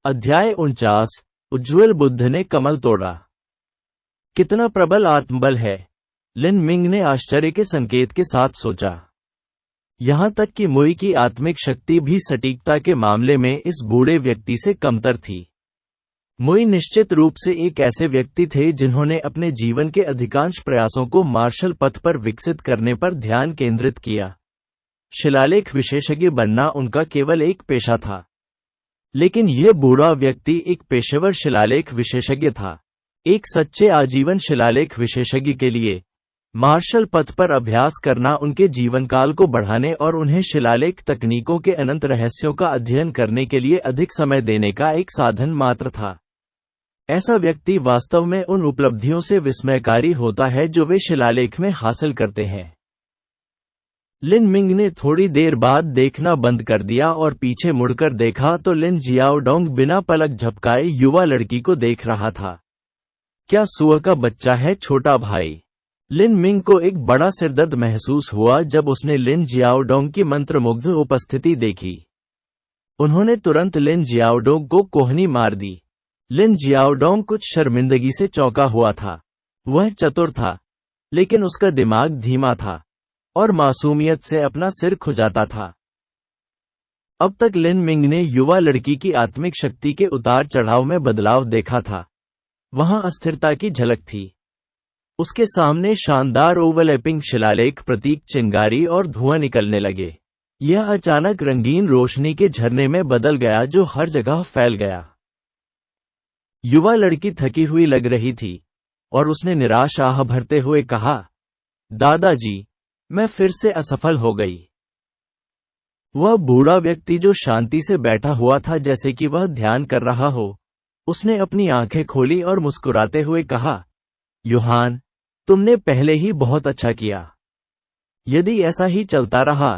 अध्याय 49। उज्ज्वल बुद्ध ने कमल तोड़ा। कितना प्रबल आत्मबल है, लिन मिंग ने आश्चर्य के संकेत के साथ सोचा। यहां तक कि मुई की आत्मिक शक्ति भी सटीकता के मामले में इस बूढ़े व्यक्ति से कमतर थी। मुई निश्चित रूप से एक ऐसे व्यक्ति थे जिन्होंने अपने जीवन के अधिकांश प्रयासों को मार्शल पथ पर विकसित करने पर ध्यान केंद्रित किया। शिलालेख विशेषज्ञ बनना उनका केवल एक पेशा था, लेकिन यह बूढ़ा व्यक्ति एक पेशेवर शिलालेख विशेषज्ञ था। एक सच्चे आजीवन शिलालेख विशेषज्ञ के लिए मार्शल पथ पर अभ्यास करना उनके जीवनकाल को बढ़ाने और उन्हें शिलालेख तकनीकों के अनंत रहस्यों का अध्ययन करने के लिए अधिक समय देने का एक साधन मात्र था। ऐसा व्यक्ति वास्तव में उन उपलब्धियों से विस्मयकारी होता है जो वे शिलालेख में हासिल करते हैं। लिन मिंग ने थोड़ी देर बाद देखना बंद कर दिया और पीछे मुड़कर देखा तो लिन जियाओडोंग बिना पलक झपकाए युवा लड़की को देख रहा था। क्या सुअर का बच्चा है छोटा भाई? लिन मिंग को एक बड़ा सिरदर्द महसूस हुआ जब उसने लिन जियाओडोंग की मंत्रमुग्ध उपस्थिति देखी। उन्होंने तुरंत लिन जियाओडोंग को कोहनी मार दी। लिन जियाओडोंग कुछ शर्मिंदगी से चौंका हुआ था। वह चतुर था, लेकिन उसका दिमाग धीमा था और मासूमियत से अपना सिर खुजाता था। अब तक लिन मिंग ने युवा लड़की की आत्मिक शक्ति के उतार चढ़ाव में बदलाव देखा था। वहां अस्थिरता की झलक थी। उसके सामने शानदार ओवरलैपिंग शिलालेख प्रतीक चिंगारी और धुआं निकलने लगे। यह अचानक रंगीन रोशनी के झरने में बदल गया जो हर जगह फैल गया। युवा लड़की थकी हुई लग रही थी और उसने निराश आह भरते हुए कहा, दादाजी, मैं फिर से असफल हो गई। वह बूढ़ा व्यक्ति जो शांति से बैठा हुआ था जैसे कि वह ध्यान कर रहा हो, उसने अपनी आंखें खोली और मुस्कुराते हुए कहा, यूहान, तुमने पहले ही बहुत अच्छा किया। यदि ऐसा ही चलता रहा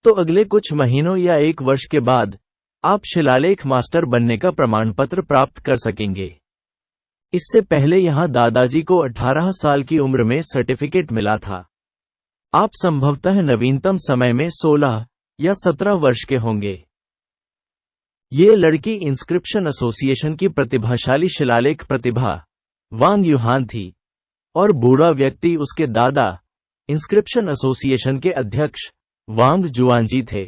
तो अगले कुछ महीनों या एक वर्ष के बाद आप शिलालेख मास्टर बनने का प्रमाण पत्र प्राप्त कर सकेंगे। इससे पहले यहां दादाजी को 18 साल की उम्र में सर्टिफिकेट मिला था। आप संभवतः नवीनतम समय में 16 या 17 वर्ष के होंगे। ये लड़की इंस्क्रिप्शन एसोसिएशन की प्रतिभाशाली शिलालेख प्रतिभा वांग यूहान थी और बूढ़ा व्यक्ति उसके दादा इंस्क्रिप्शन एसोसिएशन के अध्यक्ष वांग जुआनजी थे।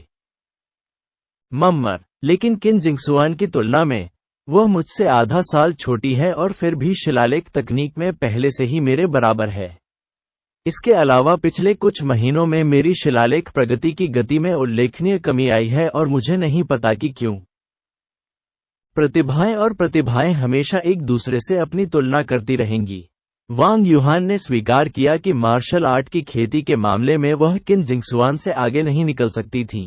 मम्मर, लेकिन किन जिंगसुआन की तुलना में वह मुझसे आधा साल छोटी है और फिर भी शिलालेख तकनीक में पहले से ही मेरे बराबर है। इसके अलावा पिछले कुछ महीनों में मेरी शिलालेख प्रगति की गति में उल्लेखनीय कमी आई है और मुझे नहीं पता कि क्यों। प्रतिभाएं और प्रतिभाएं हमेशा एक दूसरे से अपनी तुलना करती रहेंगी। वांग यूहान ने स्वीकार किया कि मार्शल आर्ट की खेती के मामले में वह किन जिंगसुआन से आगे नहीं निकल सकती थी,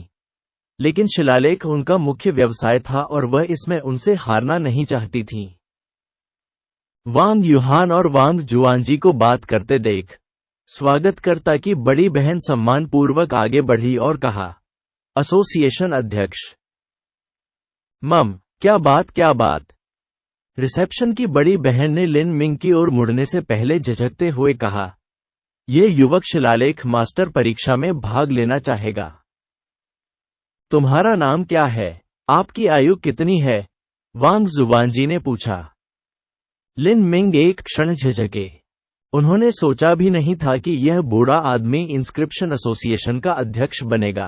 लेकिन शिलालेख उनका मुख्य व्यवसाय था और वह इसमें उनसे हारना नहीं चाहती थी। वांग यूहान और वांग जुआनजी को बात करते देख स्वागतकर्ता की बड़ी बहन सम्मानपूर्वक आगे बढ़ी और कहा, एसोसिएशन अध्यक्ष। मम, क्या बात। रिसेप्शन की बड़ी बहन ने लिन मिंग की ओर मुड़ने से पहले झिझकते हुए कहा, यह युवक शिलालेख मास्टर परीक्षा में भाग लेना चाहेगा। तुम्हारा नाम क्या है? आपकी आयु कितनी है? वांग जुआनजी ने पूछा। लिन मिंग एक क्षण झिझके। उन्होंने सोचा भी नहीं था कि यह बूढ़ा आदमी इंस्क्रिप्शन एसोसिएशन का अध्यक्ष बनेगा।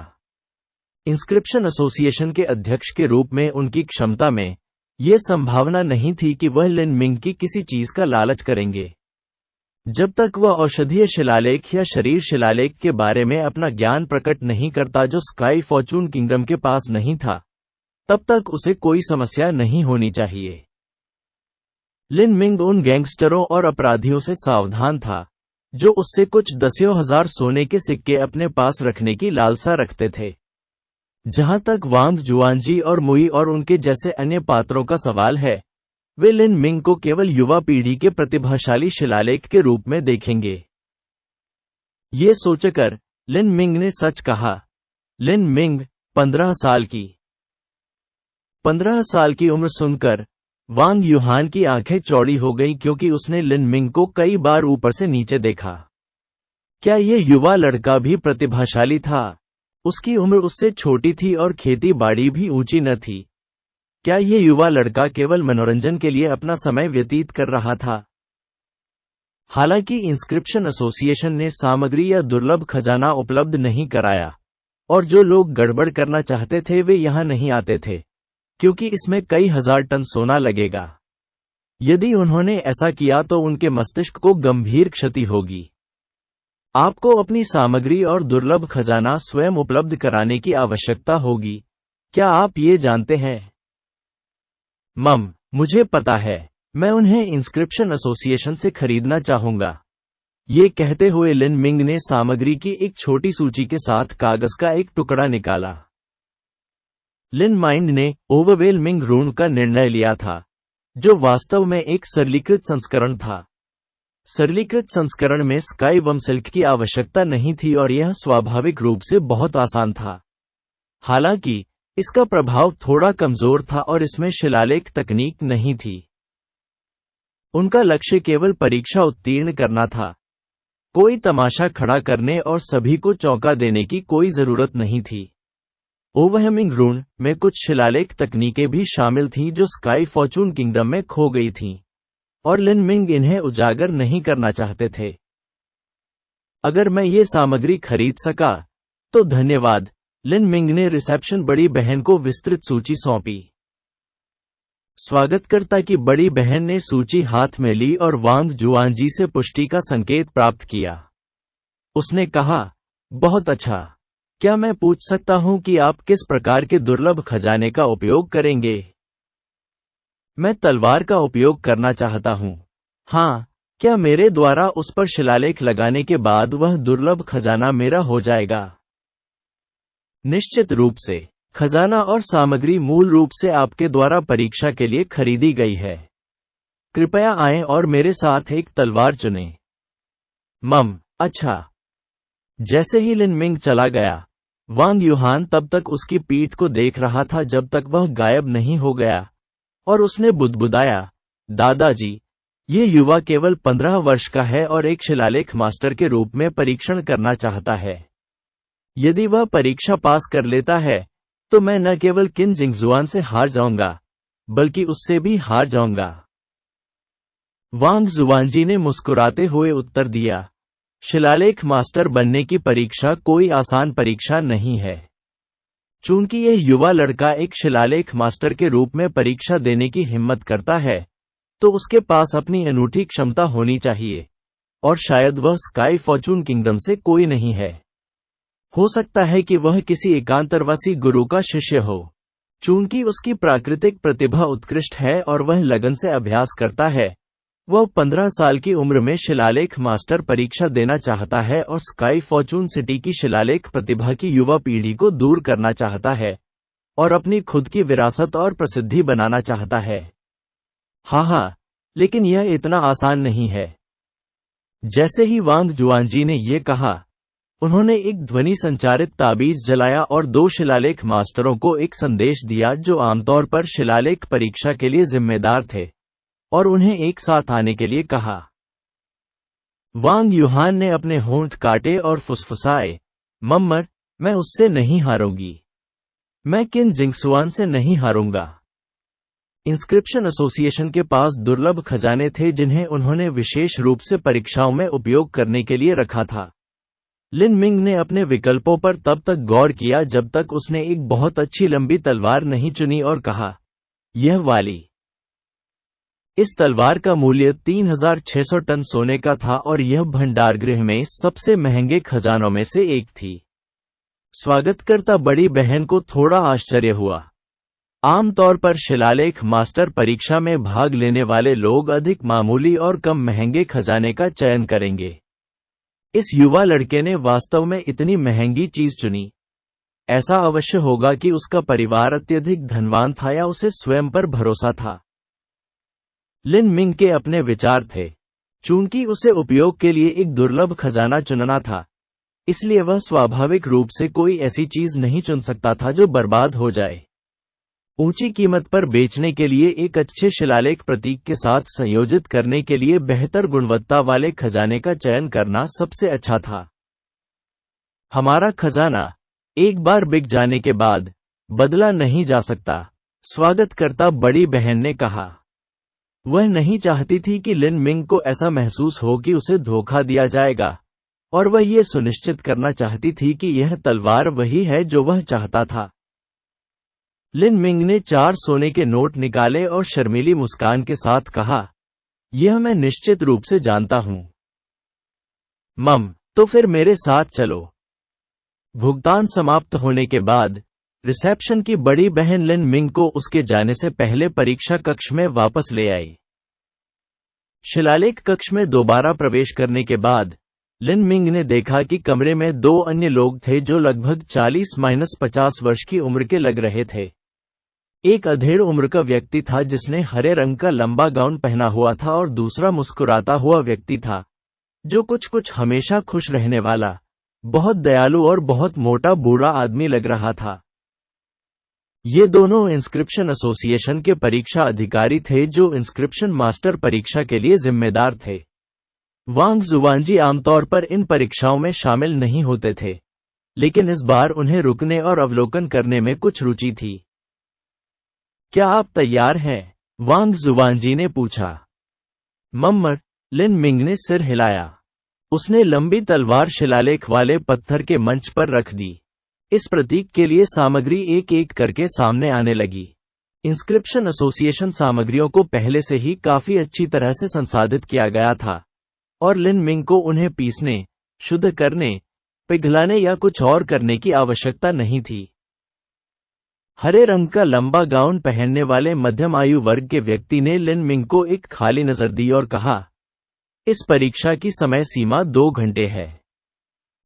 इंस्क्रिप्शन एसोसिएशन के अध्यक्ष के रूप में उनकी क्षमता में यह संभावना नहीं थी कि वह लिन मिंग की किसी चीज का लालच करेंगे। जब तक वह औषधीय शिलालेख या शरीर शिलालेख के बारे में अपना ज्ञान प्रकट नहीं करता जो स्काई फॉर्चून किंगडम के पास नहीं था, तब तक उसे कोई समस्या नहीं होनी चाहिए। लिन मिंग उन गैंगस्टरों और अपराधियों से सावधान था जो उससे कुछ दसियों हजार सोने के सिक्के अपने पास रखने की लालसा रखते थे। जहां तक वांग जुआनजी और मुई और उनके जैसे अन्य पात्रों का सवाल है, वे लिन मिंग को केवल युवा पीढ़ी के प्रतिभाशाली शिलालेख के रूप में देखेंगे। ये सोचकर लिन मिंग ने सच कहा। लिन मिंग 15 साल की। 15 साल की उम्र सुनकर वांग यूहान की आंखें चौड़ी हो गईं क्योंकि उसने लिन मिंग को कई बार ऊपर से नीचे देखा। क्या यह युवा लड़का भी प्रतिभाशाली था? उसकी उम्र उससे छोटी थी और खेती बाड़ी भी ऊंची न थी। क्या ये युवा लड़का केवल मनोरंजन के लिए अपना समय व्यतीत कर रहा था? हालांकि इंस्क्रिप्शन एसोसिएशन ने सामग्री या दुर्लभ खजाना उपलब्ध नहीं कराया, और जो लोग गड़बड़ करना चाहते थे वे यहां नहीं आते थे, क्योंकि इसमें कई हजार टन सोना लगेगा। यदि उन्होंने ऐसा किया तो उनके मस्तिष्क को गंभीर क्षति होगी। आपको अपनी सामग्री और दुर्लभ खजाना स्वयं उपलब्ध कराने की आवश्यकता होगी। क्या आप ये जानते हैं? मुझे पता है। मैं उन्हें इंस्क्रिप्शन एसोसिएशन से खरीदना चाहूंगा। ये कहते हुए लिन मिंग ने सामग्री की एक छोटी सूची के साथ कागज का एक टुकड़ा निकाला। लिन माइंड ने ओवरवेलमिंग ऋण का निर्णय लिया था, जो वास्तव में एक सरलीकृत संस्करण था। सरलीकृत संस्करण में स्काई बम सिल्क की आवश्यकता नहीं थी और यह स्वाभाविक रूप से बहुत आसान था। हालांकि इसका प्रभाव थोड़ा कमजोर था और इसमें शिलालेख तकनीक नहीं थी। उनका लक्ष्य केवल परीक्षा उत्तीर्ण करना था। कोई तमाशा खड़ा करने और सभी को चौंका देने की कोई जरूरत नहीं थी। ओवरवेलमिंग ऋण में कुछ शिलालेख तकनीकें भी शामिल थीं जो स्काई फॉर्चून किंगडम में खो गई थीं, और लिन मिंग इन्हें उजागर नहीं करना चाहते थे। अगर मैं ये सामग्री खरीद सका तो धन्यवाद। लिन मिंग ने रिसेप्शन बड़ी बहन को विस्तृत सूची सौंपी। स्वागतकर्ता की बड़ी बहन ने सूची हाथ में ली और वांग जुआनजी से पुष्टि का संकेत प्राप्त किया। उसने कहा, बहुत अच्छा। क्या मैं पूछ सकता हूं कि आप किस प्रकार के दुर्लभ खजाने का उपयोग करेंगे? मैं तलवार का उपयोग करना चाहता हूं। हाँ, क्या मेरे द्वारा उस पर शिलालेख लगाने के बाद वह दुर्लभ खजाना मेरा हो जाएगा? निश्चित रूप से। खजाना और सामग्री मूल रूप से आपके द्वारा परीक्षा के लिए खरीदी गई है। कृपया आएं और मेरे साथ एक तलवार चुनें। अच्छा। जैसे ही लिन मिंग चला गया, वांग यूहान तब तक उसकी पीठ को देख रहा था जब तक वह गायब नहीं हो गया, और उसने बुदबुदाया, दादाजी, ये युवा केवल 15 वर्ष का है और एक शिलालेख मास्टर के रूप में परीक्षण करना चाहता है। यदि वह परीक्षा पास कर लेता है तो मैं न केवल किन जिंगजुआन से हार जाऊंगा, बल्कि उससे भी हार जाऊंगा। वांग जुआनजी ने मुस्कुराते हुए उत्तर दिया, शिलालेख मास्टर बनने की परीक्षा कोई आसान परीक्षा नहीं है। चूंकि यह युवा लड़का एक शिलालेख मास्टर के रूप में परीक्षा देने की हिम्मत करता है, तो उसके पास अपनी अनूठी क्षमता होनी चाहिए, और शायद वह स्काई फॉर्चून किंगडम से कोई नहीं है। हो सकता है कि वह किसी एकांतरवासी गुरु का शिष्य हो। चूंकि उसकी प्राकृतिक प्रतिभा उत्कृष्ट है और वह लगन से अभ्यास करता है, वह 15 साल की उम्र में शिलालेख मास्टर परीक्षा देना चाहता है और स्काई फॉर्चून सिटी की शिलालेख प्रतिभा की युवा पीढ़ी को दूर करना चाहता है और अपनी खुद की विरासत और प्रसिद्धि बनाना चाहता है। हाँ, लेकिन यह इतना आसान नहीं है। जैसे ही वांग जुआनजी ने यह कहा, उन्होंने एक ध्वनि संचारित ताबीज जलाया और 2 शिलालेख मास्टरों को एक संदेश दिया जो आमतौर पर शिलालेख परीक्षा के लिए जिम्मेदार थे, और उन्हें एक साथ आने के लिए कहा। वांग यूहान ने अपने होंठ काटे और फुसफुसाए, मैं उससे नहीं हारूंगी। मैं किन जिंगसुआन से नहीं हारूंगा। इंस्क्रिप्शन एसोसिएशन के पास दुर्लभ खजाने थे जिन्हें उन्होंने विशेष रूप से परीक्षाओं में उपयोग करने के लिए रखा था। लिन मिंग ने अपने विकल्पों पर तब तक गौर किया जब तक उसने एक बहुत अच्छी लंबी तलवार नहीं चुनी और कहा, यह वाली। इस तलवार का मूल्य 3600 टन सोने का था और यह भंडारगृह में सबसे महंगे खजानों में से एक थी। स्वागतकर्ता बड़ी बहन को थोड़ा आश्चर्य हुआ। आमतौर पर शिलालेख मास्टर परीक्षा में भाग लेने वाले लोग अधिक मामूली और कम महंगे खजाने का चयन करेंगे। इस युवा लड़के ने वास्तव में इतनी महंगी चीज चुनी। ऐसा अवश्य होगा कि उसका परिवार अत्यधिक धनवान था या उसे स्वयं पर भरोसा था। लिन मिंग के अपने विचार थे। चूंकि उसे उपयोग के लिए एक दुर्लभ खजाना चुनना था, इसलिए वह स्वाभाविक रूप से कोई ऐसी चीज नहीं चुन सकता था जो बर्बाद हो जाए। ऊंची कीमत पर बेचने के लिए एक अच्छे शिलालेख प्रतीक के साथ संयोजित करने के लिए बेहतर गुणवत्ता वाले खजाने का चयन करना सबसे अच्छा था। हमारा खजाना एक बार बिक जाने के बाद बदला नहीं जा सकता, स्वागत करता बड़ी बहन ने कहा। वह नहीं चाहती थी कि लिन मिंग को ऐसा महसूस हो कि उसे धोखा दिया जाएगा, और वह ये सुनिश्चित करना चाहती थी कि यह तलवार वही है जो वह चाहता था। लिन मिंग ने 4 सोने के नोट निकाले और शर्मीली मुस्कान के साथ कहा, यह मैं निश्चित रूप से जानता हूं। मम, तो फिर मेरे साथ चलो। भुगतान समाप्त होने के बाद रिसेप्शन की बड़ी बहन लिन मिंग को उसके जाने से पहले परीक्षा कक्ष में वापस ले आई। शिलालेख कक्ष में दोबारा प्रवेश करने के बाद लिन मिंग ने देखा कि कमरे में 2 अन्य लोग थे जो लगभग 40-50 वर्ष की उम्र के लग रहे थे। एक अधेड़ उम्र का व्यक्ति था जिसने हरे रंग का लंबा गाउन पहना हुआ था और दूसरा मुस्कुराता हुआ व्यक्ति था जो कुछ हमेशा खुश रहने वाला, बहुत दयालु और बहुत मोटा बूढ़ा आदमी लग रहा था। ये दोनों इंस्क्रिप्शन एसोसिएशन के परीक्षा अधिकारी थे जो इंस्क्रिप्शन मास्टर परीक्षा के लिए जिम्मेदार थे। वांग जुवानजी आमतौर पर इन परीक्षाओं में शामिल नहीं होते थे, लेकिन इस बार उन्हें रुकने और अवलोकन करने में कुछ रुचि थी। क्या आप तैयार हैं? वांग जुवानजी ने पूछा। मम्मर, लिन मिंग ने सिर हिलाया। उसने लंबी तलवार शिलालेख वाले पत्थर के मंच पर रख दी। इस प्रतीक के लिए सामग्री एक एक करके सामने आने लगी। इंस्क्रिप्शन एसोसिएशन सामग्रियों को पहले से ही काफी अच्छी तरह से संसाधित किया गया था, और लिन मिंग को उन्हें पीसने, शुद्ध करने, पिघलाने या कुछ और करने की आवश्यकता नहीं थी। हरे रंग का लंबा गाउन पहनने वाले मध्यम आयु वर्ग के व्यक्ति ने लिन मिंग को एक खाली नजर दी और कहा, इस परीक्षा की समय सीमा 2 घंटे है।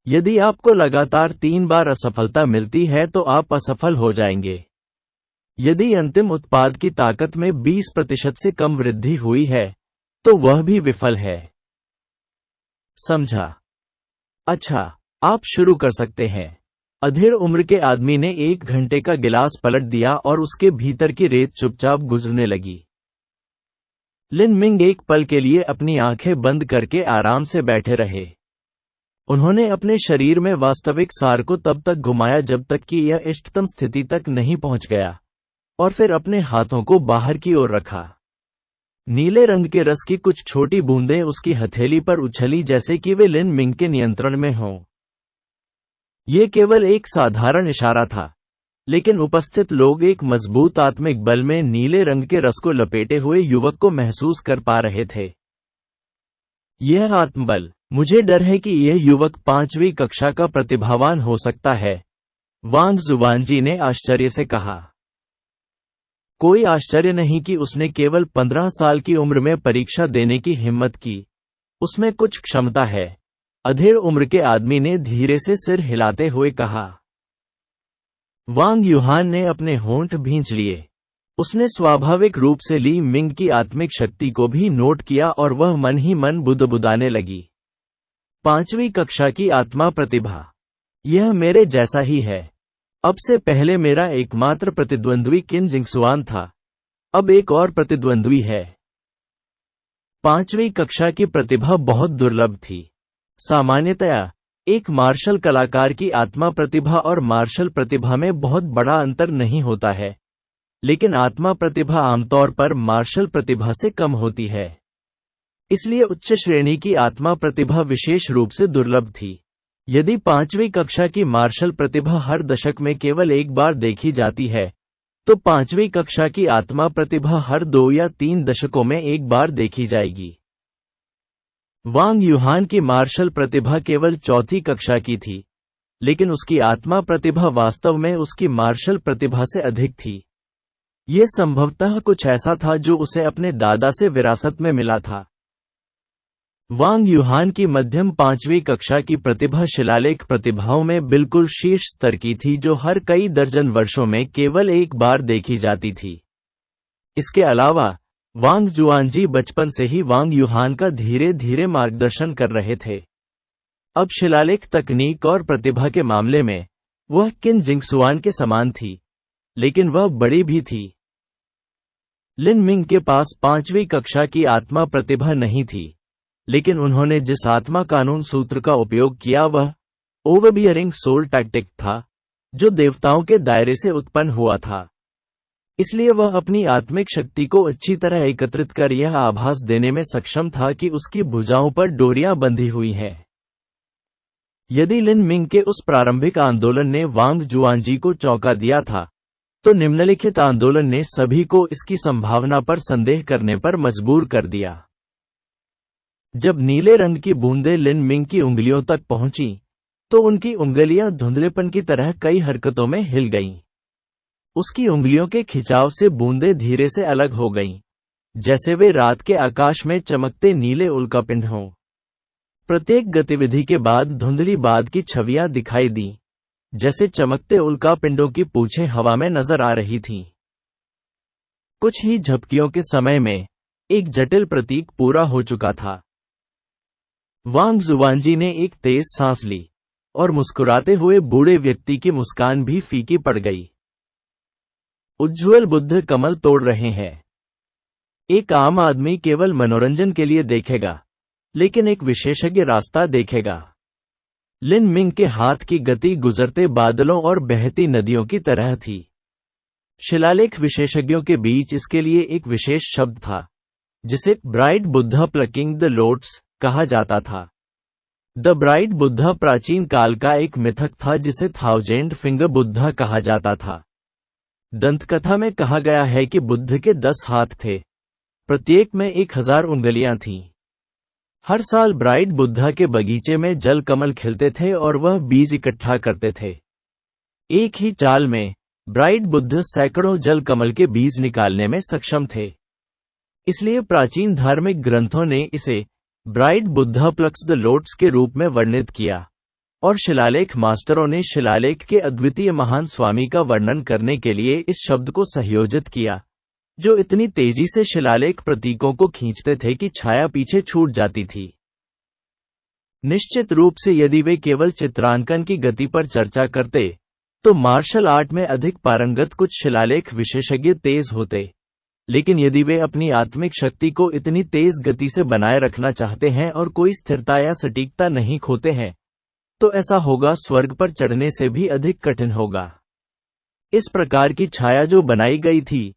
यदि आपको लगातार 3 बार असफलता मिलती है तो आप असफल हो जाएंगे। यदि अंतिम उत्पाद की ताकत में 20% से कम वृद्धि हुई है तो वह भी विफल है। समझा? अच्छा, आप शुरू कर सकते हैं। अधेड़ उम्र के आदमी ने 1 घंटे का गिलास पलट दिया और उसके भीतर की रेत चुपचाप गुजरने लगी। लिन मिंग एक पल के लिए अपनी आंखें बंद करके आराम से बैठे रहे। उन्होंने अपने शरीर में वास्तविक सार को तब तक घुमाया जब तक कि यह इष्टतम स्थिति तक नहीं पहुंच गया, और फिर अपने हाथों को बाहर की ओर रखा। नीले रंग के रस की कुछ छोटी बूंदें उसकी हथेली पर उछली जैसे कि वे लिन मिंग के नियंत्रण में हों। यह केवल एक साधारण इशारा था, लेकिन उपस्थित लोग एक मजबूत आत्मिक बल में नीले रंग के रस को लपेटे हुए युवक को महसूस कर पा रहे थे। यह आत्मबल, मुझे डर है कि यह युवक 5वीं कक्षा का प्रतिभावान हो सकता है, वांग जुवानजी ने आश्चर्य से कहा। कोई आश्चर्य नहीं कि उसने केवल 15 साल की उम्र में परीक्षा देने की हिम्मत की। उसमें कुछ क्षमता है, अधेड़ उम्र के आदमी ने धीरे से सिर हिलाते हुए कहा। वांग यूहान ने अपने होंठ भींच लिए। उसने स्वाभाविक रूप से ली मिंग की आत्मिक शक्ति को भी नोट किया और वह मन ही मन बुदबुदाने लगी। 5वीं कक्षा की आत्मा प्रतिभा, यह मेरे जैसा ही है। अब से पहले मेरा एकमात्र प्रतिद्वंद्वी किन जिंगसुआन था, अब एक और प्रतिद्वंद्वी है। 5वीं कक्षा की प्रतिभा बहुत दुर्लभ थी। सामान्यतया एक मार्शल कलाकार की आत्मा प्रतिभा और मार्शल प्रतिभा में बहुत बड़ा अंतर नहीं होता है, लेकिन आत्मा प्रतिभा आमतौर पर मार्शल प्रतिभा से कम होती है। इसलिए उच्च श्रेणी की आत्मा प्रतिभा विशेष रूप से दुर्लभ थी। यदि 5वीं कक्षा की मार्शल प्रतिभा हर दशक में केवल एक बार देखी जाती है, तो 5वीं कक्षा की आत्मा प्रतिभा हर 2 या 3 दशकों में एक बार देखी जाएगी। वांग यूहान की मार्शल प्रतिभा केवल 4वीं कक्षा की थी, लेकिन उसकी आत्मा प्रतिभा वास्तव में उसकी मार्शल प्रतिभा से अधिक थी। यह संभवतः कुछ ऐसा था जो उसे अपने दादा से विरासत में मिला था। वांग यूहान की मध्यम 5वीं कक्षा की प्रतिभा शिलालेख प्रतिभाओं में बिल्कुल शीर्ष स्तर की थी, जो हर कई दर्जन वर्षों में केवल एक बार देखी जाती थी। इसके अलावा वांग जुआनजी बचपन से ही वांग यूहान का धीरे धीरे मार्गदर्शन कर रहे थे। अब शिलालेख तकनीक और प्रतिभा के मामले में वह किन जिंगसुआन के समान थी, लेकिन वह बड़ी भी थी। लिन मिंग के पास 5वीं कक्षा की आत्मा प्रतिभा नहीं थी, लेकिन उन्होंने जिस आत्मा कानून सूत्र का उपयोग किया वह ओवरबियरिंग सोल टैक्टिक था, जो देवताओं के दायरे से उत्पन्न हुआ था। इसलिए वह अपनी आत्मिक शक्ति को अच्छी तरह एकत्रित कर यह आभास देने में सक्षम था कि उसकी भुजाओं पर डोरियां बंधी हुई हैं। यदि लिन मिंग के उस प्रारंभिक आंदोलन ने वांग जुआनजी को चौंका दिया था, तो निम्नलिखित आंदोलन ने सभी को इसकी संभावना पर संदेह करने पर मजबूर कर दिया। जब नीले रंग की बूंदें लिन मिंग की उंगलियों तक पहुंची, तो उनकी उंगलियां धुंधलेपन की तरह कई हरकतों में हिल गईं। उसकी उंगलियों के खिंचाव से बूंदें धीरे से अलग हो गईं, जैसे वे रात के आकाश में चमकते नीले उल्कापिंड हों। प्रत्येक गतिविधि के बाद धुंधली बाद की छवियां दिखाई दी, जैसे चमकते उल्कापिंडों की पूंछें हवा में नजर आ रही थीं। कुछ ही झपकियों के समय में एक जटिल प्रतीक पूरा हो चुका था। वांग जुआनजी ने एक तेज सांस ली, और मुस्कुराते हुए बूढ़े व्यक्ति की मुस्कान भी फीकी पड़ गई। उज्ज्वल बुद्ध कमल तोड़ रहे हैं। एक आम आदमी केवल मनोरंजन के लिए देखेगा, लेकिन एक विशेषज्ञ रास्ता देखेगा। लिन मिंग के हाथ की गति गुजरते बादलों और बहती नदियों की तरह थी। शिलालेख विशेषज्ञों के बीच इसके लिए एक विशेष शब्द था, जिसे bright Buddha plucking the lotus कहा जाता था। द ब्राइट बुद्धा प्राचीन काल का एक मिथक था जिसे थाउजेंड फिंगर बुद्धा कहा जाता था। दंतकथा में कहा गया है कि बुद्ध के 10 हाथ थे, प्रत्येक में 1000 उंगलियां थीं। हर साल ब्राइट बुद्धा के बगीचे में जल कमल खिलते थे और वह बीज इकट्ठा करते थे। एक ही चाल में ब्राइट बुद्ध सैकड़ों जल कमल के बीज निकालने में सक्षम थे। इसलिए प्राचीन धार्मिक ग्रंथों ने इसे bright Buddha plucks the lotus के रूप में वर्णित किया, और शिलालेख मास्टरों ने शिलालेख के अद्वितीय महान स्वामी का वर्णन करने के लिए इस शब्द को संयोजित किया, जो इतनी तेजी से शिलालेख प्रतीकों को खींचते थे कि छाया पीछे छूट जाती थी। निश्चित रूप से यदि वे केवल चित्रांकन की गति पर चर्चा करते, तो मार्शल आर्ट में अधिक पारंगत कुछ शिलालेख विशेषज्ञ तेज होते, लेकिन यदि वे अपनी आत्मिक शक्ति को इतनी तेज गति से बनाए रखना चाहते हैं और कोई स्थिरता या सटीकता नहीं खोते हैं, तो ऐसा होगा स्वर्ग पर चढ़ने से भी अधिक कठिन होगा। इस प्रकार की छाया जो बनाई गई थी,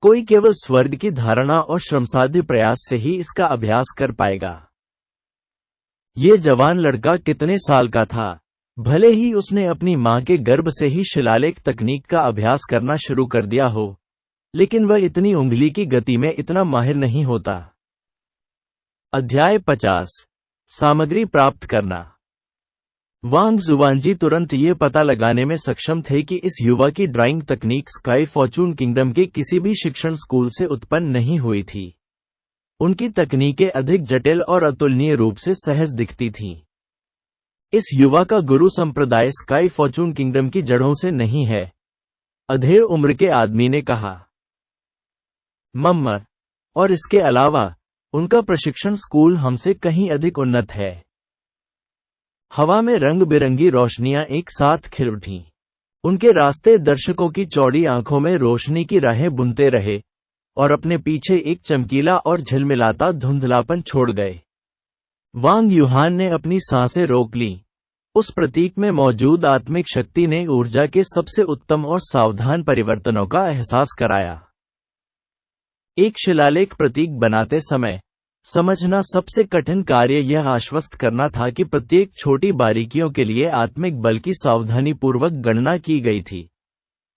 कोई केवल स्वर्ग की धारणा और श्रमसाध्य प्रयास से ही इसका अभ्यास कर पाएगा। ये जवान लड़का कितने साल का था, भले ही उसने अपनी मां के गर्भ से ही शिलालेख तकनीक का अभ्यास करना शुरू कर दिया हो, लेकिन वह इतनी उंगली की गति में इतना माहिर नहीं होता। अध्याय 50 सामग्री प्राप्त करना। वांग जुआनजी तुरंत ये पता लगाने में सक्षम थे कि इस युवा की ड्राइंग तकनीक स्काई फॉर्चून किंगडम के किसी भी शिक्षण स्कूल से उत्पन्न नहीं हुई थी। उनकी तकनीकें अधिक जटिल और अतुलनीय रूप से सहज दिखती थीं। इस युवा का गुरु संप्रदाय स्काई फॉर्चून किंगडम की जड़ों से नहीं है, अधेड़ उम्र के आदमी ने कहा। मम्मर, और इसके अलावा उनका प्रशिक्षण स्कूल हमसे कहीं अधिक उन्नत है। हवा में रंग बिरंगी रोशनियां एक साथ खिल उठीं। उनके रास्ते दर्शकों की चौड़ी आंखों में रोशनी की राहें बुनते रहे और अपने पीछे एक चमकीला और झिलमिलाता धुंधलापन छोड़ गए। वांग यूहान ने अपनी सांसें रोक लीं। उस प्रतीक में मौजूद आत्मिक शक्ति ने ऊर्जा के सबसे उत्तम और सावधान परिवर्तनों का एहसास कराया। एक शिलालेख प्रतीक बनाते समय समझना सबसे कठिन कार्य यह आश्वस्त करना था कि प्रत्येक छोटी बारीकियों के लिए आत्मिक बल की सावधानीपूर्वक गणना की गई थी।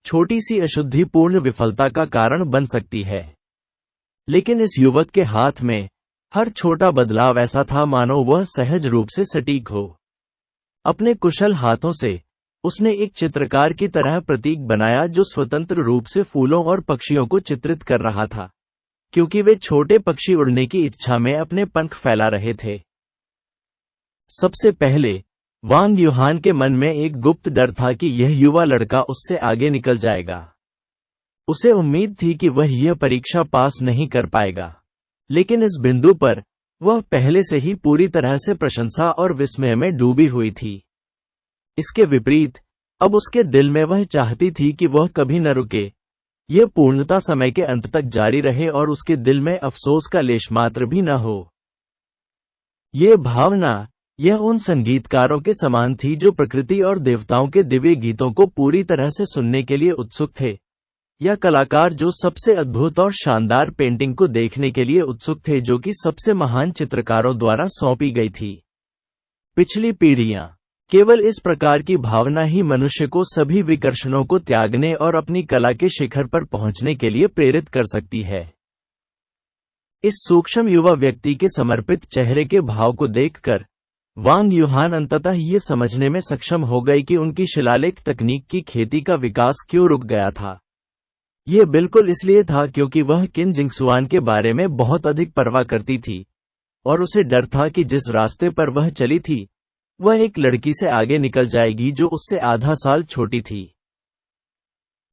छोटी सी अशुद्धि पूर्ण विफलता का कारण बन सकती है, लेकिन इस युवक के हाथ में हर छोटा बदलाव ऐसा था मानो वह सहज रूप से सटीक हो। अपने कुशल हाथों से उसने एक चित्रकार की तरह प्रतीक बनाया जो स्वतंत्र रूप से फूलों और पक्षियों को चित्रित कर रहा था, क्योंकि वे छोटे पक्षी उड़ने की इच्छा में अपने पंख फैला रहे थे। सबसे पहले वांग यूहान के मन में एक गुप्त डर था कि यह युवा लड़का उससे आगे निकल जाएगा। उसे उम्मीद थी कि वह यह परीक्षा पास नहीं कर पाएगा, लेकिन इस बिंदु पर वह पहले से ही पूरी तरह से प्रशंसा और विस्मय में डूबी हुई थी। इसके विपरीत अब उसके दिल में वह चाहती थी कि वह कभी न रुके, यह पूर्णता समय के अंत तक जारी रहे और उसके दिल में अफसोस का लेश मात्र भी न हो। यह भावना, यह उन संगीतकारों के समान थी जो प्रकृति और देवताओं के दिव्य गीतों को पूरी तरह से सुनने के लिए उत्सुक थे। या कलाकार जो सबसे अद्भुत और शानदार पेंटिंग को देखने के लिए उत्सुक थे जो कि सबसे महान चित्रकारों द्वारा सौंपी गई थी। पिछली पीढ़ियां केवल इस प्रकार की भावना ही मनुष्य को सभी विकर्षणों को त्यागने और अपनी कला के शिखर पर पहुंचने के लिए प्रेरित कर सकती है। इस सूक्ष्म युवा व्यक्ति के समर्पित चेहरे के भाव को देखकर वांग यूहान अंततः ये समझने में सक्षम हो गई कि उनकी शिलालेख तकनीक की खेती का विकास क्यों रुक गया था। ये बिल्कुल इसलिए था क्योंकि वह किन जिंगसुआन के बारे में बहुत अधिक परवाह करती थी और उसे डर था कि जिस रास्ते पर वह चली थी वह एक लड़की से आगे निकल जाएगी जो उससे आधा साल छोटी थी।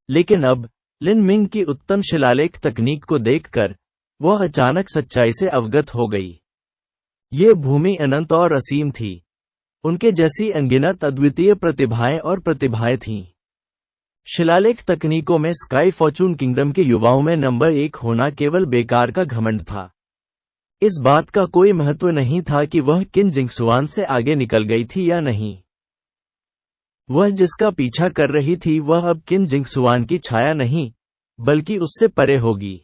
लेकिन अब लिन मिंग की उत्तम शिलालेख तकनीक को देखकर वह अचानक सच्चाई से अवगत हो गई। ये भूमि अनंत और असीम थी। उनके जैसी अनगिनत अद्वितीय प्रतिभाएं थीं। शिलालेख तकनीकों में स्काई फॉर्चून किंगडम के युवाओं में नंबर 1 होना केवल बेकार का घमंड था। इस बात का कोई महत्व नहीं था कि वह किन जिंगसुआन से आगे निकल गई थी या नहीं। वह जिसका पीछा कर रही थी वह अब किन जिंगसुआन की छाया नहीं बल्कि उससे परे होगी।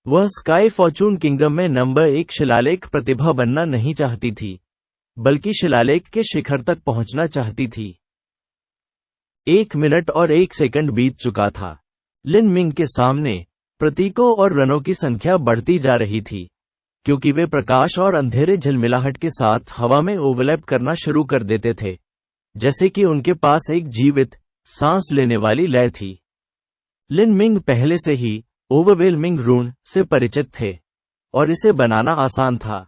वह स्काई फॉर्चून किंगडम में नंबर 1 शिलालेख प्रतिभा बनना नहीं चाहती थी बल्कि शिलालेख के शिखर तक पहुंचना चाहती थी। 1 मिनट और 1 सेकंड बीत चुका था। लिन मिंग के सामने प्रतीकों और रनों की संख्या बढ़ती जा रही थी क्योंकि वे प्रकाश और अंधेरे झिलमिलाहट के साथ हवा में ओवरलैप करना शुरू कर देते थे, जैसे कि उनके पास एक जीवित सांस लेने वाली लय थी। लिन मिंग पहले से ही ओवरवेलमिंग रून से परिचित थे और इसे बनाना आसान था।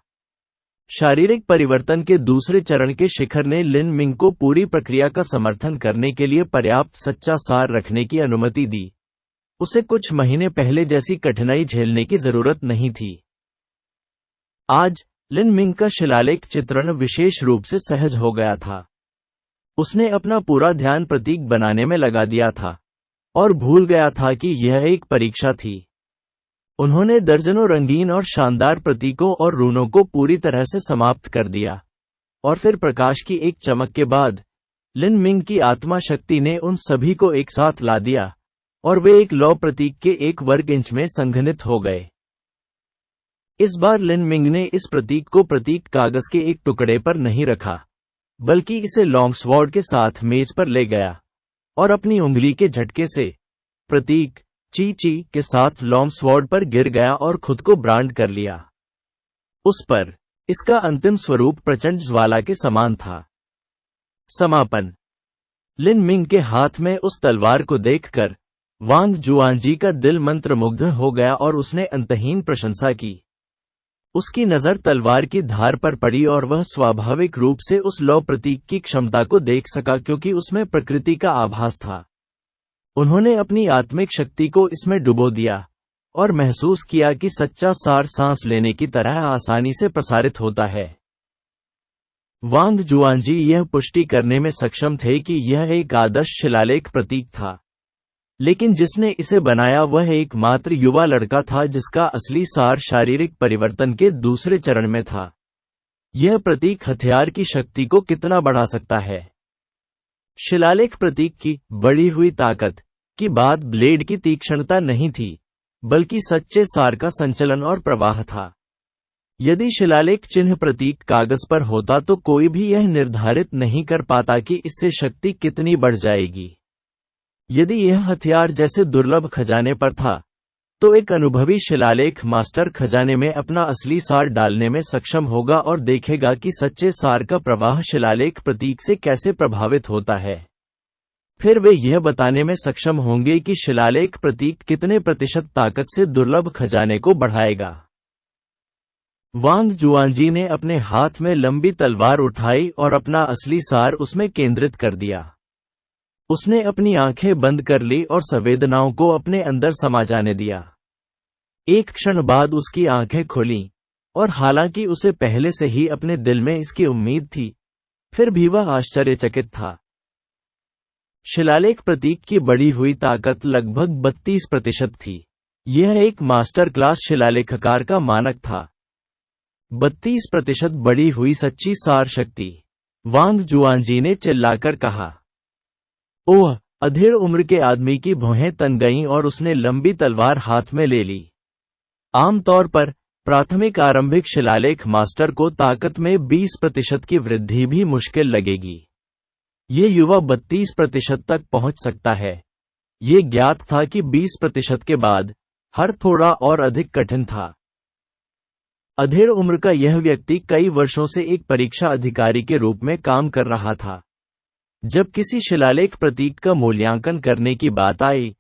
शारीरिक परिवर्तन के दूसरे चरण के शिखर ने लिन मिंग को पूरी प्रक्रिया का समर्थन करने के लिए पर्याप्त सच्चा सार रखने की अनुमति दी। उसे कुछ महीने पहले जैसी कठिनाई झेलने की जरूरत नहीं थी। आज लिन मिंग का शिलालेख चित्रण विशेष रूप से सहज हो गया था। उसने अपना पूरा ध्यान प्रतीक बनाने में लगा दिया था और भूल गया था कि यह एक परीक्षा थी। उन्होंने दर्जनों रंगीन और शानदार प्रतीकों और रूनों को पूरी तरह से समाप्त कर दिया और फिर प्रकाश की एक चमक के बाद लिन मिंग की आत्मा शक्ति ने उन सभी को एक साथ ला दिया और वे एक लौ प्रतीक के 1 वर्ग इंच में संघनित हो गए। इस बार लिन मिंग ने इस प्रतीक को प्रतीक कागज के एक टुकड़े पर नहीं रखा बल्कि इसे लॉन्गस्वॉर्ड के साथ मेज पर ले गया और अपनी उंगली के झटके से प्रतीक ची के साथ लॉन्गस्वॉर्ड पर गिर गया और खुद को ब्रांड कर लिया। उस पर इसका अंतिम स्वरूप प्रचंड ज्वाला के समान था। समापन। लिन मिंग के हाथ में उस तलवार को देखकर वांग जुआनजी का दिल मंत्रमुग्ध हो गया और उसने अंतहीन प्रशंसा की। उसकी नजर तलवार की धार पर पड़ी और वह स्वाभाविक रूप से उस लौ प्रतीक की क्षमता को देख सका क्योंकि उसमें प्रकृति का आभास था। उन्होंने अपनी आत्मिक शक्ति को इसमें डुबो दिया और महसूस किया कि सच्चा सार सांस लेने की तरह आसानी से प्रसारित होता है। वांग जुआनजी यह पुष्टि करने में सक्षम थे कि यह एक आदर्श शिलालेख प्रतीक था, लेकिन जिसने इसे बनाया वह एकमात्र युवा लड़का था जिसका असली सार शारीरिक परिवर्तन के दूसरे चरण में था। यह प्रतीक हथियार की शक्ति को कितना बढ़ा सकता है। शिलालेख प्रतीक की बढ़ी हुई ताकत की बात ब्लेड की तीक्ष्णता नहीं थी बल्कि सच्चे सार का संचलन और प्रवाह था। यदि शिलालेख चिन्ह प्रतीक कागज पर होता तो कोई भी यह निर्धारित नहीं कर पाता कि इससे शक्ति कितनी बढ़ जाएगी। यदि यह हथियार जैसे दुर्लभ खजाने पर था तो एक अनुभवी शिलालेख मास्टर खजाने में अपना असली सार डालने में सक्षम होगा और देखेगा कि सच्चे सार का प्रवाह शिलालेख प्रतीक से कैसे प्रभावित होता है। फिर वे यह बताने में सक्षम होंगे कि शिलालेख प्रतीक कितने प्रतिशत ताकत से दुर्लभ खजाने को बढ़ाएगा। वांग जुआनजी ने अपने हाथ में लंबी तलवार उठाई और अपना असली सार उसमें केंद्रित कर दिया। उसने अपनी आंखें बंद कर ली और संवेदनाओं को अपने अंदर समा जाने दिया। एक क्षण बाद उसकी आंखें खुलीं और हालांकि उसे पहले से ही अपने दिल में इसकी उम्मीद थी, फिर भी वह आश्चर्यचकित था। शिलालेख प्रतीक की बढ़ी हुई ताकत लगभग 32% थी। यह एक मास्टर क्लास शिलालेखकार का मानक था। 32% बढ़ी हुई सच्ची सार शक्ति। वांग जुआनजी ने चिल्लाकर कहा, ओह, अधेड़ उम्र के आदमी की भौहें तन गईं और उसने लंबी तलवार हाथ में ले ली। आमतौर पर प्राथमिक आरंभिक शिलालेख मास्टर को ताकत में 20% की वृद्धि भी मुश्किल लगेगी। ये युवा 32% तक पहुंच सकता है। ये ज्ञात था कि 20% के बाद हर थोड़ा और अधिक कठिन था। अधेड़ उम्र का यह व्यक्ति कई वर्षों से एक परीक्षा अधिकारी के रूप में काम कर रहा था। जब किसी शिलालेख प्रतीक का मूल्यांकन करने की बात आई,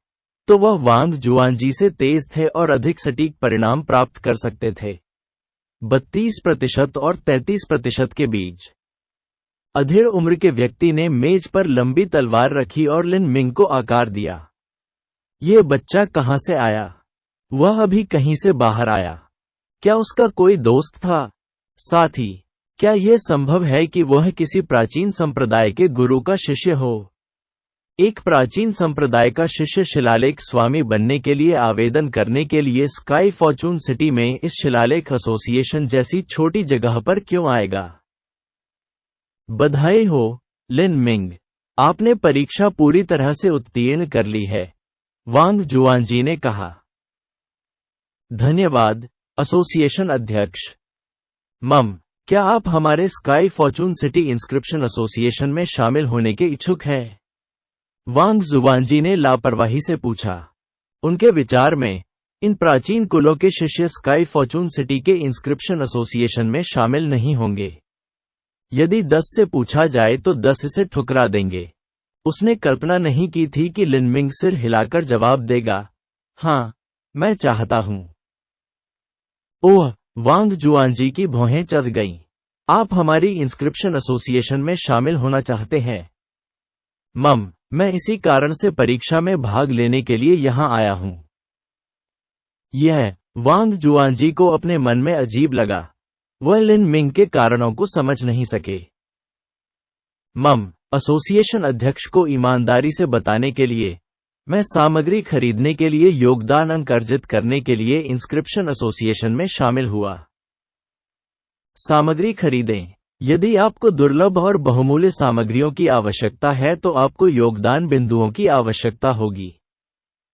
तो वह वांग जुआनजी से तेज थे और अधिक सटीक परिणाम प्राप्त कर सकते थे। 32% और 33% के बीच। अधेड़ उम्र के व्यक्ति ने मेज पर लंबी तलवार रखी और लिन मिंग को आकार दिया। ये बच्चा कहां से आया? वह अभी कहीं से बाहर आया। क्या उसका कोई दोस्त था? साथी? क्या यह संभव है कि वह किसी प्राचीन संप्रदाय के गुरु का शिष्य हो? एक प्राचीन संप्रदाय का शिष्य शिलालेख स्वामी बनने के लिए आवेदन करने के लिए स्काई फॉर्चून सिटी में इस शिलालेख एसोसिएशन जैसी छोटी जगह पर क्यों आएगा? बधाई हो, लिन मिंग। आपने परीक्षा पूरी तरह से उत्तीर्ण कर ली है, वांग जुआनजी ने कहा। धन्यवाद, एसोसिएशन अध्यक्ष। मम, क्या आप हमारे sky Fortune city inscription association में शामिल होने के इच्छुक हैं? वांग जुआनजी ने लापरवाही से पूछा। उनके विचार में इन प्राचीन कुलों के शिष्य स्काई फॉर्चून सिटी के इंस्क्रिप्शन एसोसिएशन में शामिल नहीं होंगे। यदि 10 से पूछा जाए तो 10 इसे ठुकरा देंगे। उसने कल्पना नहीं की थी कि लिन मिंग सिर हिलाकर जवाब देगा, हाँ, मैं चाहता हूं। ओह, वांग जुआनजी की भौहें चढ़ गईं। आप हमारी इंस्क्रिप्शन एसोसिएशन में शामिल होना चाहते हैं? मम, मैं इसी कारण से परीक्षा में भाग लेने के लिए यहां आया हूं। यह वांग जुआनजी को अपने मन में अजीब लगा। वह लिन मिंग के कारणों को समझ नहीं सके। मम, एसोसिएशन अध्यक्ष को ईमानदारी से बताने के लिए, मैं सामग्री खरीदने के लिए योगदान अंक अर्जित करने के लिए इंस्क्रिप्शन एसोसिएशन में शामिल हुआ। सामग्री खरीदें। यदि आपको दुर्लभ और बहुमूल्य सामग्रियों की आवश्यकता है तो आपको योगदान बिंदुओं की आवश्यकता होगी।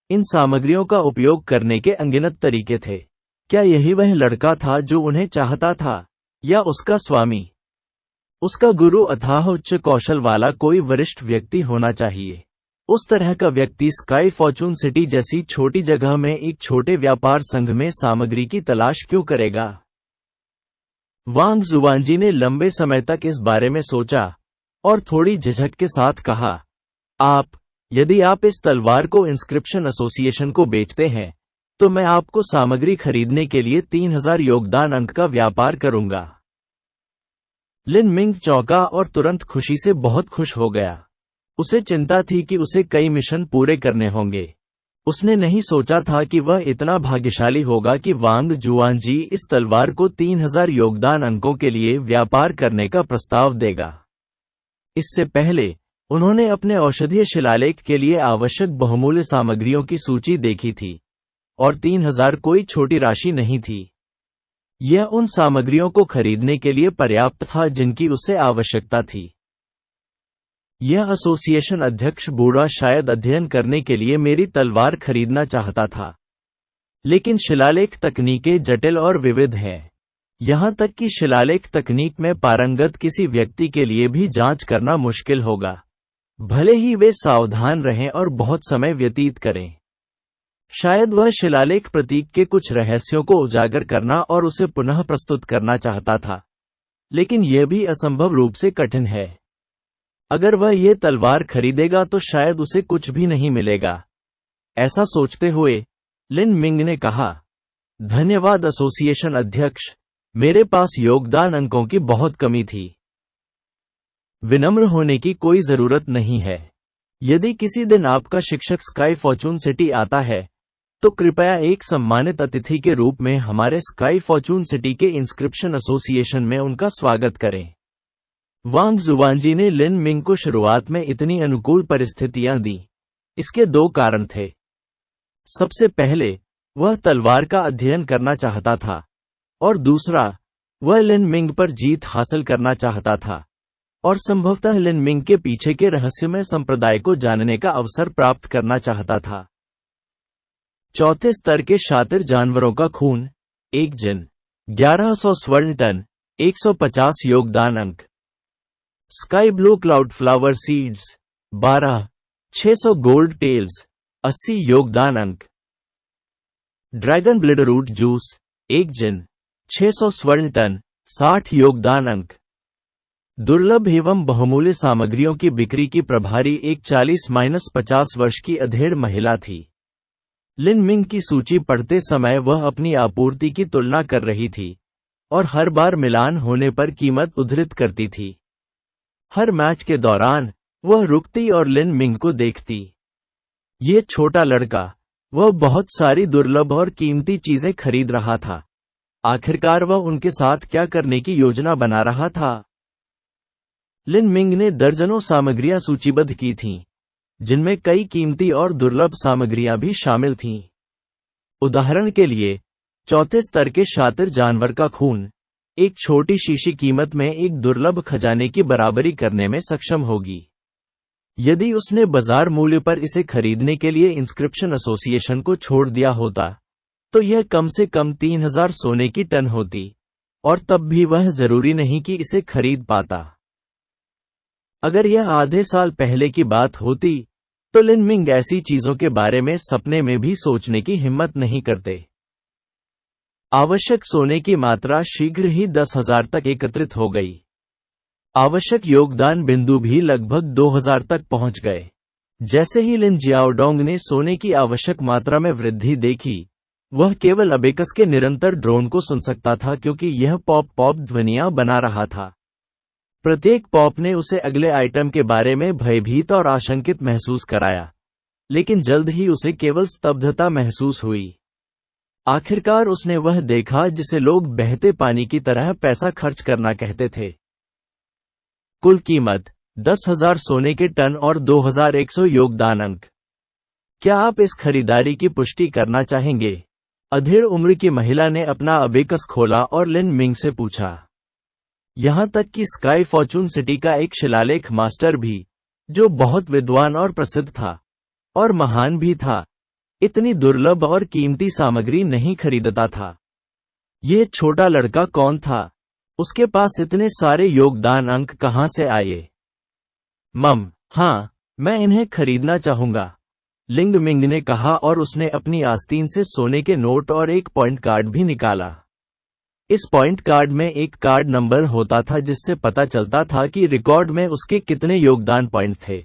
इन सामग्रियों का उपयोग करने के अनगिनत तरीके थे। क्या यही वह लड़का था जो उन्हें चाहता था, या उसका स्वामी? उसका गुरु अथाह उच्च कौशल वाला कोई वरिष्ठ व्यक्ति होना चाहिए। उस तरह का व्यक्ति स्काई फॉर्चून सिटी जैसी छोटी जगह में एक छोटे व्यापार संघ में सामग्री की तलाश क्यों करेगा? वांग जुआनजी ने लंबे समय तक इस बारे में सोचा और थोड़ी झिझक के साथ कहा, यदि आप इस तलवार को इंस्क्रिप्शन एसोसिएशन को बेचते हैं, तो मैं आपको सामग्री खरीदने के लिए 3000 योगदान अंक का व्यापार करूंगा। लिन मिंग चौंका और तुरंत खुशी से बहुत खुश हो गया। उसे चिंता थी कि उसे कई मिशन पूरे करने होंगे। उसने नहीं सोचा था कि वह इतना भाग्यशाली होगा कि वांग जुआनजी इस तलवार को 3000 योगदान अंकों के लिए व्यापार करने का प्रस्ताव देगा। इससे पहले उन्होंने अपने औषधीय शिलालेख के लिए आवश्यक बहुमूल्य सामग्रियों की सूची देखी थी, और 3000 कोई छोटी राशि नहीं थी। यह उन सामग्रियों को खरीदने के लिए पर्याप्त था जिनकी उसे आवश्यकता थी। यह एसोसिएशन अध्यक्ष बूढ़ा शायद अध्ययन करने के लिए मेरी तलवार खरीदना चाहता था, लेकिन शिलालेख तकनीकें जटिल और विविध हैं। यहां तक कि शिलालेख तकनीक में पारंगत किसी व्यक्ति के लिए भी जांच करना मुश्किल होगा, भले ही वे सावधान रहें और बहुत समय व्यतीत करें। शायद वह शिलालेख प्रतीक के कुछ रहस्यों को उजागर करना और उसे पुनः प्रस्तुत करना चाहता था, लेकिन यह भी असंभव रूप से कठिन है। अगर वह ये तलवार खरीदेगा तो शायद उसे कुछ भी नहीं मिलेगा। ऐसा सोचते हुए लिन मिंग ने कहा, धन्यवाद एसोसिएशन अध्यक्ष, मेरे पास योगदान अंकों की बहुत कमी थी। विनम्र होने की कोई जरूरत नहीं है। यदि किसी दिन आपका शिक्षक स्काई फॉर्चून सिटी आता है, तो कृपया एक सम्मानित अतिथि के रूप में हमारे स्काई फॉर्चून सिटी के इंस्क्रिप्शन एसोसिएशन में उनका स्वागत करें। वांग जुआनजी ने लिन मिंग को शुरुआत में इतनी अनुकूल परिस्थितियां दी। इसके दो कारण थे। सबसे पहले, वह तलवार का अध्ययन करना चाहता था, और दूसरा, वह लिन मिंग पर जीत हासिल करना चाहता था। और संभवतः लिन मिंग के पीछे के रहस्यमय संप्रदाय को जानने का अवसर प्राप्त करना चाहता था। चौथे स्तर के शातिर जानवरों का खून, 1 जिन, 1100 स्वर्ण टन, 150 योगदान अंक। Sky blue cloud flower seeds, 12, 600 gold taels, 80 योगदान अंक। ड्रैगन ब्लड रूट जूस, 1 जिन, 600 स्वर्ण टन, 60 योगदान अंक। दुर्लभ एवं बहुमूल्य सामग्रियों की बिक्री की प्रभारी एक 40-50 वर्ष की अधेड़ महिला थी। लिन मिंग की सूची पढ़ते समय वह अपनी आपूर्ति की तुलना कर रही थी और हर बार मिलान होने पर कीमत उद्धृत करती थी। हर मैच के दौरान वह रुकती और लिन मिंग को देखती। ये छोटा लड़का, वह बहुत सारी दुर्लभ और कीमती चीजें खरीद रहा था। आखिरकार वह उनके साथ क्या करने की योजना बना रहा था? लिन मिंग ने दर्जनों सामग्रियां सूचीबद्ध की थीं, जिनमें कई कीमती और दुर्लभ सामग्रियां भी शामिल थीं। उदाहरण के लिए, चौथे स्तर के शातिर जानवर का खून एक छोटी शीशी कीमत में एक दुर्लभ खजाने की बराबरी करने में सक्षम होगी। यदि उसने बाजार मूल्य पर इसे खरीदने के लिए इंस्क्रिप्शन एसोसिएशन को छोड़ दिया होता, तो यह कम से कम 3000 सोने की टन होती, और तब भी वह जरूरी नहीं कि इसे खरीद पाता। अगर यह आधे साल पहले की बात होती, तो लिन मिंग ऐसी चीजों के बारे में सपने में भी सोचने की हिम्मत नहीं करते। आवश्यक सोने की मात्रा शीघ्र ही 10,000 तक एकत्रित हो गई। आवश्यक योगदान बिंदु भी लगभग 2000 तक पहुंच गए। जैसे ही लिन जियाओडोंग ने सोने की आवश्यक मात्रा में वृद्धि देखी, वह केवल अबेकस के निरंतर ड्रोन को सुन सकता था क्योंकि यह पॉप पॉप ध्वनियां बना रहा था। प्रत्येक पॉप ने उसे अगले आइटम के बारे में भयभीत और आशंकित महसूस कराया, लेकिन जल्द ही उसे केवल स्तब्धता महसूस हुई। आखिरकार उसने वह देखा जिसे लोग बहते पानी की तरह पैसा खर्च करना कहते थे। कुल कीमत 10,000 सोने के टन और 2100 योगदान अंक। क्या आप इस खरीदारी की पुष्टि करना चाहेंगे? अधेड़ उम्र की महिला ने अपना अबेकस खोला और लिन मिंग से पूछा। यहां तक कि स्काई फॉर्चून सिटी का एक शिलालेख मास्टर भी, जो बहुत विद्वान और प्रसिद्ध था और महान भी था, इतनी दुर्लभ और कीमती सामग्री नहीं खरीदता था। यह छोटा लड़का कौन था? उसके पास इतने सारे योगदान अंक कहां से आए? हाँ, मैं इन्हें खरीदना चाहूंगा, लिंग मिंग ने कहा और उसने अपनी आस्तीन से सोने के नोट और एक पॉइंट कार्ड भी निकाला। इस पॉइंट कार्ड में एक कार्ड नंबर होता था जिससे पता चलता था कि रिकॉर्ड में उसके कितने योगदान पॉइंट थे।